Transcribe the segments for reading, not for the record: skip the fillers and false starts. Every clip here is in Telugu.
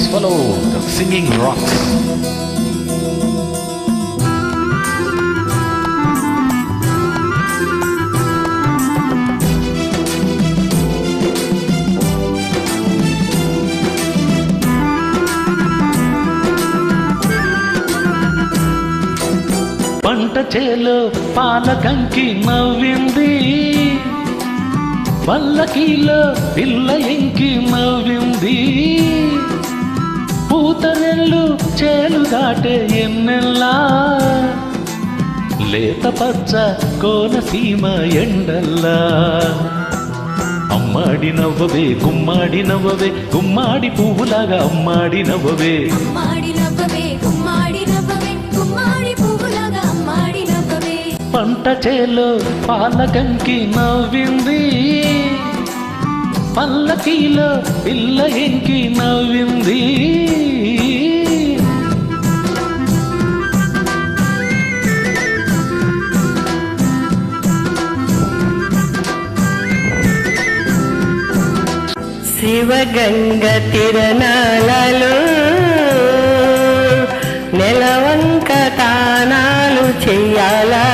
Please follow the singing rocks. పంట చేలో పాలకంకి నవ్వింది, పల్లకీలో పిల్ల ఎంకి నవ్వింది. పూతరెల్లు చేలు దాటే ఎన్నెల్లా, లేత పచ్చ కోనసీమ ఎండల్లా. అమ్మాడి నవ్వవే గుమ్మాడి నవ్వవే, గుమ్మాడి పువ్వులాగా అమ్మాడి నవ్వవే. పంట చేలో పాలకంకి నవ్వింది, పల్లకీలో పిల్ల ఎంకి నవ్వింది. శివగంగ తిరణాలలో నెలవంక తానాలు చెయ్యాలా,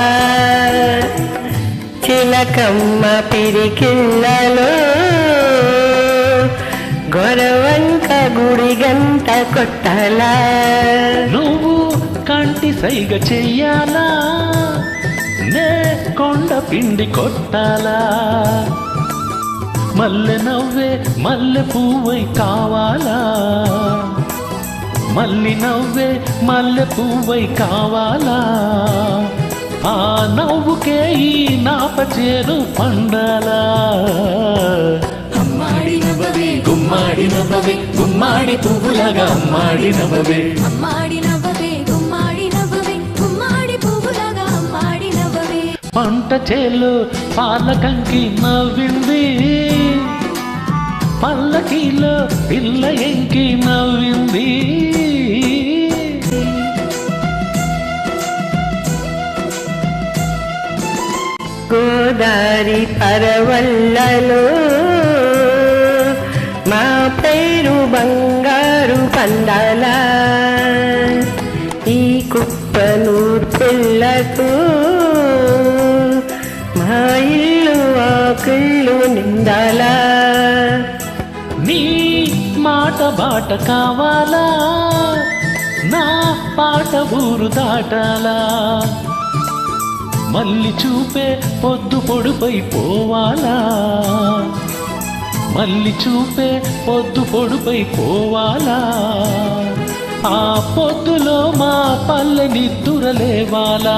చిలకమ్మ పిరికిళ్ళలో గొరవంక గుడి గంట కొట్టాలా. నువ్వు కంటి సైగ చెయ్యాలా, నే కొండ పిండి కొట్టాలా. మల్లె నవ్వే మల్లె పువ్వై కావాలా, మల్లి నవ్వే మల్లె పువ్వై కావాలా. ఆ నవ్వుకే ఈ నాప చేరు పండాలా. అమ్మాడి నవ్వవే గుమ్మాడి నవ్వవే, గుమ్మాడి పువ్వులాగా అమ్మాడి నవ్వవే. అమ్మాడి నవ్వవే గుమ్మాడి నవ్వవే, గుమ్మాడి పువ్వులాగా అమ్మాడి నవ్వవే. పంట చేలో పాలకంకి నవ్వింది, పల్లకీలో పిల్ల ఎంకి నవ్వింది. గోదారి పరవళ్ళలో మా పేరు బంగారు పండాల, ఈ కుప్పనూర్ పిల్లకు మా ఇల్లు ఆకుళ్ళు నిండాలా. నీ మాట బాట కావాలా, నా పాట ఊరు దాటాలా. మల్లి చూపే పొద్దు పొడుపై పోవాలా, మల్లి చూపే పొద్దు పొడుపై పోవాలా. ఆ పొద్దులో మా పల్లె నిద్దురలేవాలా.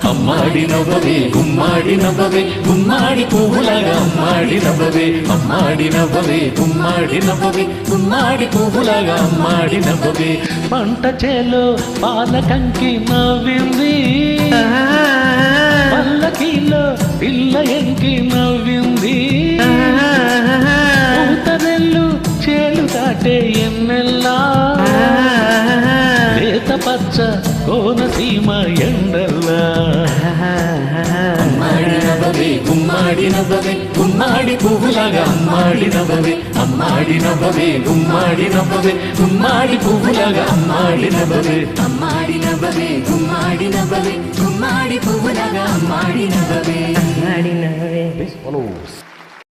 అమ్మాడి నవ్వవే గుమ్మాడి నవ్వవే, గుమ్మాడి పువ్వులాగా అమ్మాడి నవ్వవే. అమ్మాడి నవ్వవే గుమ్మాడి నవ్వవే, గుమ్మాడి పువ్వులాగా అమ్మాడి నవ్వవే. పంట చేలో పాలకంకి నవ్వింది, పల్లకీలో పిల్ల ఎంకి నవ్వింది. పూతరెల్లు చేలు దాటే ఎన్నెల్లా, లేత పచ్చ కోనసీమ ఎండల్లా. అమ్మాడి నవ్వవే గుమ్మాడి నవ్వవే, గుమ్మాడి పువ్వులాగా అమ్మాడి నవ్వవే. అమ్మాడి నవ్వవే గుమ్మాడి నవ్వవే, గుమ్మాడి పువ్వులాగా అమ్మాడి నవ్వవే. అమ్మాడి నవ్వవే గుమ్మాడి నవ్వవే, గుమ్మాడి పువ్వులాగా అమ్మాడి నవ్వవే. అమ్మాడి నవ్వవే. Please follow